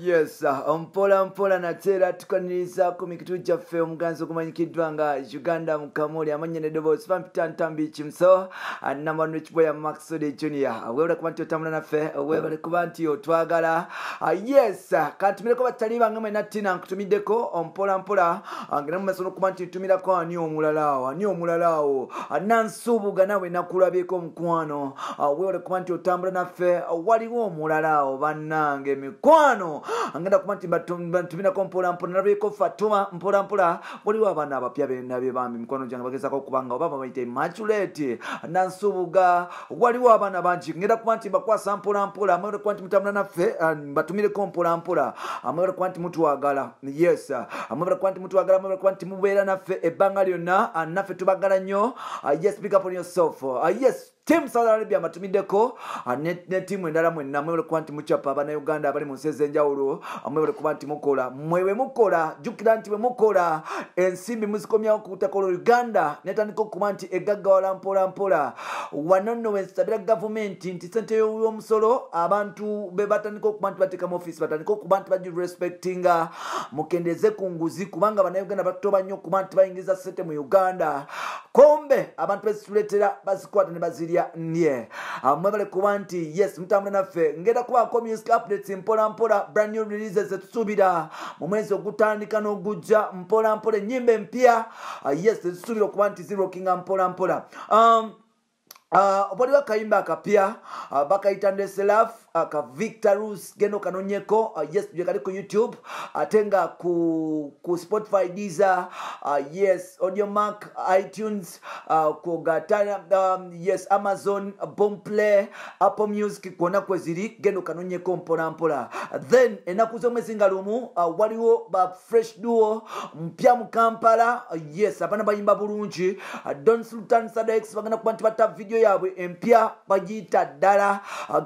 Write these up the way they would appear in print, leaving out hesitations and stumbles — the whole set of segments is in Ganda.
Yes, mpola natera tukaniriza ku mikitu gyaffe omuganzi okumanyikiddwa nga Uganda Mukamuli amanya n'eddoboozi Pampita Ntambi Kimso namba n'ekiboya Maxwell Junior weebale kuba nti otambula naffe weebale kuba nti otwagala yes kantumireko batali bange mwena Tina nkutumiddeko mpola ngera mu maaso n'okuba nti ntumirako ani omulalawo nansuubuga nawe nakulabyeko omukwano weebale kuba nti otambula naffe waliwo omulalawo bannange mikwano angenda kuba nti batumira mpola nalabeko Fatuma mpola waliwo abaana abapya bye bambi mikono gyange bagezako okubanga oba babayita Immaculate nansubuga waliwo abaana bangi ngenda kuba nti bakwasa mpola amwe kuba nti mutambula naffe batumireko mpola amwe kuba nti mutwagala yes amwe kuba nti mutwagala amwe kuba nti mubeera naffe ebbanga lyonna naffe tubagala nnyo yes pick up on yourself yes Team Saudi Arabia matumiddeko ne team endala mwenna mwe kuba nti muchapa abana Uganda abali mu nsi ez'enjawulo mwe kuba nti mukola mwewe mukola jukira nti bwe mukola ensimbi muzikomyawo ku ttaka Uganda netandika okuba nti egaggawala mpola wanono wensabira gavumenti nti ssente y'omusolo abantu be batandika okuba nti bateeka mu office batandika okuba nti bagi respectinga mukendeze ku nguzi kubanga abana Uganda batoba nnyo okuba nti bayingiza ssente mu Uganda kombe abantu bezituletera bazikwata ne bazirya nye mwebale kuba nti yes mutambula naffe ngenda kubaako music updates mpola brand new releases etusubira mu mwezi ogutandika n'ogujja mpola ennyimba empya yes etusubira okuba nti zirockinga mpola waliwo akayimba akapya bakayita Ndeselaf aka Victor Rus gendo kanonyeko yes je kali ku YouTube atenga ku Spotify Deezer yes Audiomack iTunes ku gatana yes Amazon Boomplay Apple Music kona kweziri gendo kanonyeko mpola then enakuzo mwezinga lumu waliwo ba fresh duo mpya mu Kampala yes abana bayimba bulungi Don Sultan Sadex bagana kuba nti bata video yabwe empya bagita dala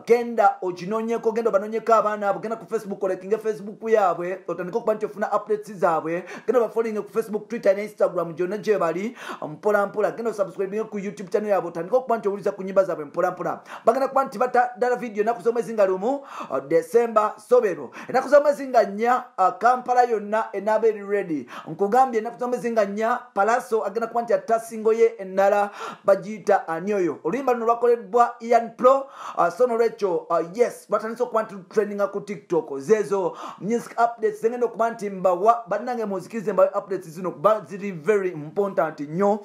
genda ojinonyeko genda banonyeka abana abo genda ku Facebook olekinga Facebook yabwe otandika okuba nti ofuna updates zaabwe genda bafollowing ku Facebook Twitter na Instagram jona je bali mpola genda subscribe ku YouTube channel yabo otandika okuba nti owuliza ku nyimba zaabwe mpola bagenda kuba nti bata dala video nakusoma ezinga lumu December sobero nakusoma ezinga nya Kampala yonna enabe ready nkugambye nakusoma ezinga nya Palaso agenda kuba nti atasingo ye enala bagita anyoyo olimba no lwakoledwa Ian Pro sono lecho yes batandise okuba nti trendinga ku TikTok zezo music updates zengenda okuba nti mbawa bannange muzikirize mbawe updates zino kuba ziri very important nnyo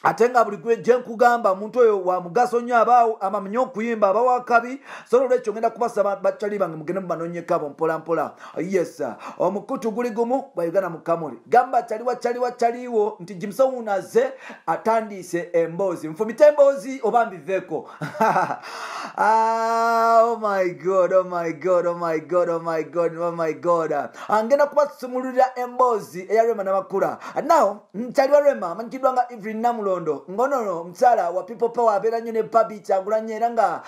atenga buli gwe je nkugamba muntu oyo wa mugaso nnyo abaawo amamanyi okuyimba abawa kabi so lwekyo ngenda kubasaba bachali bange mugende mubanonyeka mpola yes omukutu guli gumu ba Uganda Mukamuli gamba chaliwo nti Jimso unaze atandise embozi mfumite embozi obambiveko oh my god angena kubasumulira embozi eyarema namakula now chaliwa rema manjidwanga every namulo ngono mchala wa people power abera nyo ne pabi chagulanye eranga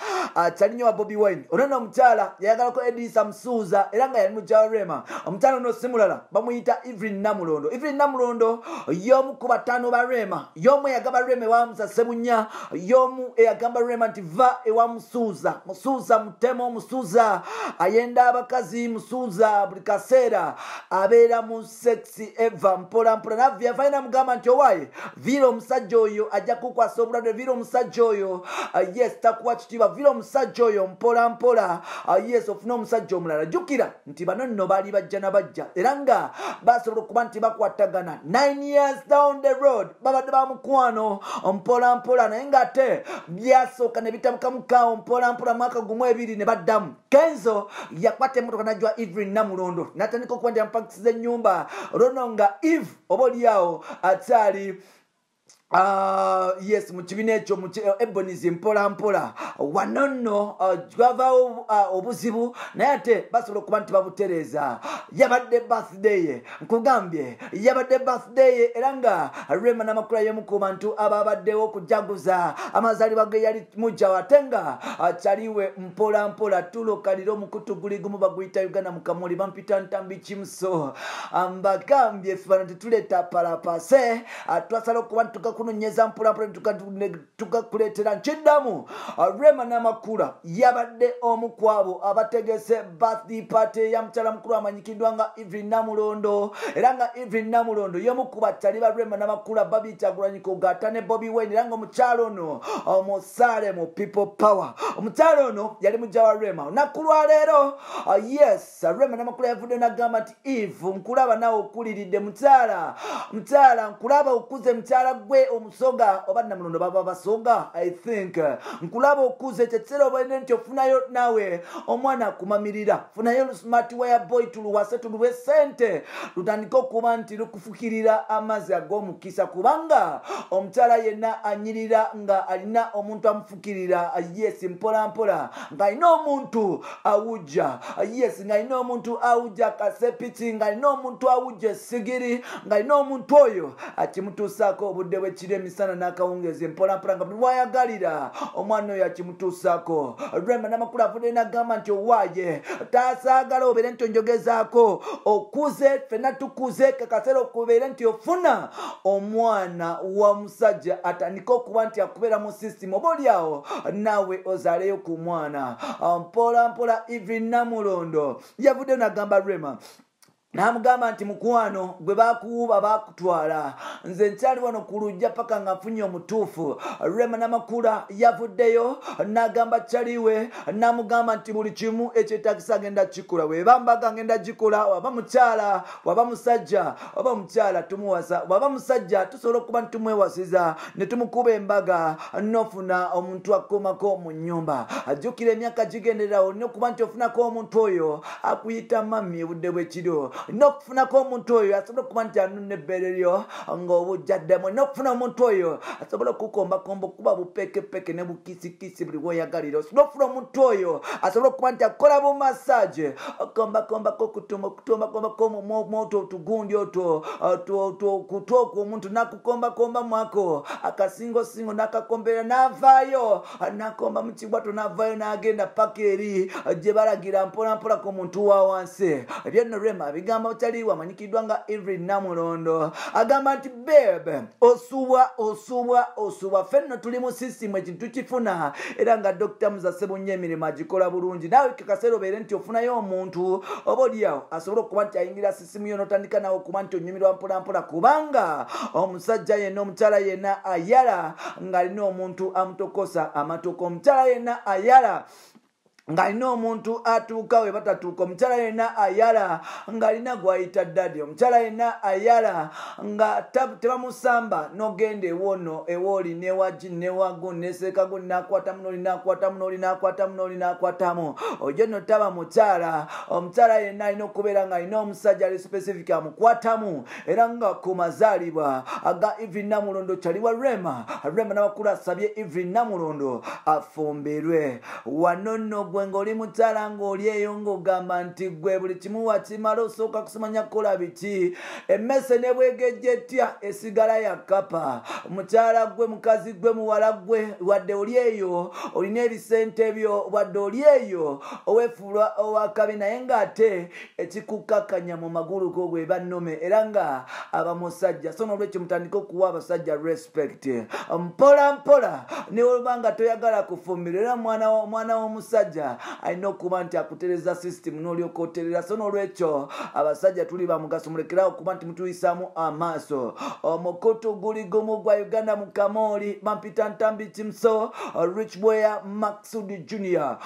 chalinyo wa Bobby Wine onono mchala yagala ko Edisa Msuza eranga ya mujarema mchala no simulala bamuyita Evelyn Namulondo yomu kuba tano barema yomu yagaba reme wa Musasemunya yomu yagamba rema ntiva ewa Musuza mutemo Musuza ayenda abakazi Musuza bulikasera abera mu sexy eva mpola na vya faina mugamba nti owaye vilo musajja oyo ajja kukwasa obulwadde vilo omusajja oyo yes takuwa kitiibwa vilo omusajja oyo mpola yes ofuna omusajja omulala jjukira nti bano nno baali bajja nabajja era nga basobola okuba nti bakwatagana 9 years down the road babadde bamukwano mpola naye ng'ate byasooka ne bitamukamukawo mpola mwaka gumu ebiri ne baddamu Kenzo yakwata emmotoka najwa Evelyn Namulondo natandika okuba nti ampakisiza ennyumba olwono nga Eve oba oliawo akyali yes mukibina ekyo Ebonizi mpola wanono gwavaawo obuzibu naye ate basobola okuba nti babutereeza yabadde birthday nkugambye yabadde birthday era nga Rema namakula y'omu ku bantu ababaddewo okujaguza amazaalibwa ge yali mujja ate nga kyaliwe mpola tulokalira omukutu guli gumu baguyita Uganda Mukamuli Pampita Ntambi Kimso mbagambye ffe bano tetuleeta palapase twasala okuba nti kunoonyeza mpolampola tukakuleetera nkiddamu Rema Namakula yabadde omu ku abo abategese birthday party ya mukyala mukulu amanyikiddwa nga Evelyn Namulondo era nga Evelyn Namulondo y'omu ku bakyali ba Rema Namakula Babi Kyagulanyi Kugata ne Bobby Wine era nga omukyalo ono omusaale mu People Power omukyalo ono yali mujja wa Rema olunaku lwa leero yes Rema Namakula yavudde n'agamba nti Eve nkulaba nawe okuliridde mukyala nkulaba okuze mukyala gwe omusoga oba Namulondo baba basoga I think nkulaba okuze kyekiseera obaine nti ofunayo nawe omwana akumamirira funayo smart wire boy tuluwase tuluwe sente lutandika okuba nti lukufukirira amazzi ag'omukisa kubanga omukyala yenna anyirira nga alina omuntu amufukirira yes mpolampola ng'alina omuntu awujja yes ng'alina omuntu awujja kasepiki ng'alina omuntu awujja esigiri ng'alina omuntu oyo akimutuusaako obudde bw'ekiro emisana n'akawungeezi mpolampola nga buli wayagalira omwana oyo akimutuusaako Rema Namakula avudde n'agamba nti owaaye taasaagala obeere nti onjogezaako okuze ffenna tukuze kakaseera okubeere nti ofuna omwana wa musajja atandika okuba nti akubeera mu system oba oliawo naawe ozaaleyo ku mwana mpolampola Evelyn Namulondo yavudde n'agamba Rema namugamba nti mukwano gwe bakuwuba bakutwala nze nkyali wano ku lujja paka nga nfunye omutuufu Rema Namakula yavuddeyo n'agamba kyaliwe namugamba nti buli kimu ekyetagisa agenda kikola webambaga ngenda gikola waba mukyala waba musajja waba mukyala tumuwasa waba musajja tusobola okuba ntumwewasiza ne tumukuba embaga nofuna omuntu akomako mu nnyumba ajjukira emyaka gigendererawo olina okuba nti ofunako omuntu oyo akuyita mami obudde bw'ekiro nokufunako omuntu oyo asobola okuba nti anuna ebbeere lyo ng'obujjaddemu nokufuna omuntu oyo asobola okukombakomba okuba bupekepeke ne bukisikisi buli bweyagalira osobola okufuna omuntu oyo asobola okuba nti akola bumassage okombakombako okutombakombako moto otugundi otwo kutwoka omuntu nakukombakomba mwako akasingosingo nakakombeera n'avaayo nakomba mu kibwato n'avaayo n'agenda paka eri gye balagira mpolampola ku muntu wa wansi ebyenno Rema bigambo taliwa amanyikiddwa nga Evelyn Namulondo agamba nti bebe osuwa fenno tuli mu system ekintu kifuna era nga Dr. Muzase bunye emirimu agikola bulungi naawe kakaseera obeere nti ofunayo omuntu oba oliawo asobola okuba nti ayingira system yo n'otandika nawe okuba nti onyumirwa mpolampola kubanga omusajja yenna omukyala yenna ayala ng'alina omuntu amutokosa amatoko omukyala yenna ayala ng'alina omuntu atuuka we batatuuka omukyala yenna ayala ng'alina gw'ayita ddadi omukyala yenna ayala nga tebamusamba n'ogenda ewono ewooli newagi newagu neseekagu nakwatamu nakwatamu ojo no taba mukyala omukyala yenna alina okubeera ng'alina omusajja ali specific amukwatamu era nga ku mazaalibwa aga Evelyn Namulondo kyaliwa Rema Namakula asabye Evelyn Namulondo afumberwe wano nno gwe ng'oli mukyala ng'oli eyo ng'ogamba nti gwe buli kimu wakimala osooka kusimanya kukola biki emmese ne bwegejja etya esigala ya kapa mukyala gwe mukazi gwe muwala gwe wadde oli eyo olina ebisente byo wadde oli eyo oweefuula owakabi naye ng'ate ekikukkakanya mu magulu go gwe bannome era nga abamusajja so n'olwekyo mutandika okuwa abasajja respect mpolampola ne olubanga toyagala kufumbira era mwana w'omusajja alina okuba nti akutereza system n'olyoka oterera so n'olwekyo abasajja tuli bamugaso mulekerawo okuba nti mutuyisaamu amaaso omukutu guli gumu gwa Uganda mu Kamoli Mampita Ntambi Kimso Rich Boya Maxud Junior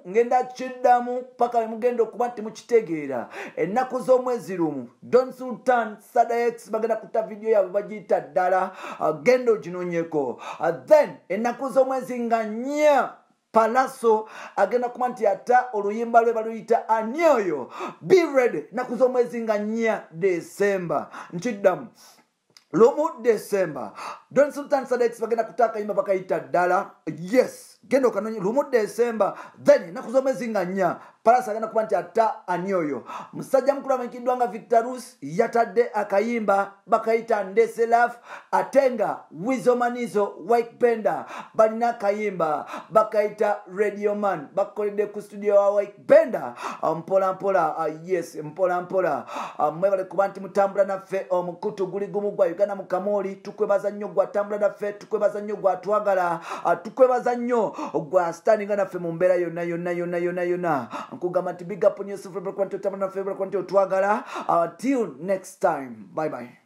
ngenda kiddamu paka mugenda okuba nti mukitegeera ennaku z'omwezi lumu Don Sultan Sadax bagenda kuta video yaabwe bagiyita ddala genda oginoonyeko then ennaku z'omwezi nga nnya Palaso agenda kuba nti ata oluyimba lwe baluyita ani oyo be ready ennaku z'omwezi nga nnya December nkiddamu lumu December Don Sultan Sadax bagenda kuta akayimba bakayita ddala yes genda okanonye lumu December then ennaku z'omwezi nga nnya Palaso agenda kuba nti ata ani oyo musajja mukulu amanyikiddwa nga Victorus yatadde akayimba bakayita Ndeselaf ate nga Wizomanizo White Bender balina akayimba bakayita Radio Man bakoledde ku studio wa White Bender mpolampola yes mpolampola mwebale kuba nti mutambula naffe omukutu guli gumu gwa Uganda Uganda Mukamoli tukwebaza nnyo gwa tambula naffe tukwebaza nnyo gwa twagala tukwebaza nnyo gwa standinga naffe mu mbeera yonna nkugamba nti big up on yourself tambula naffe twagala till next time bye bye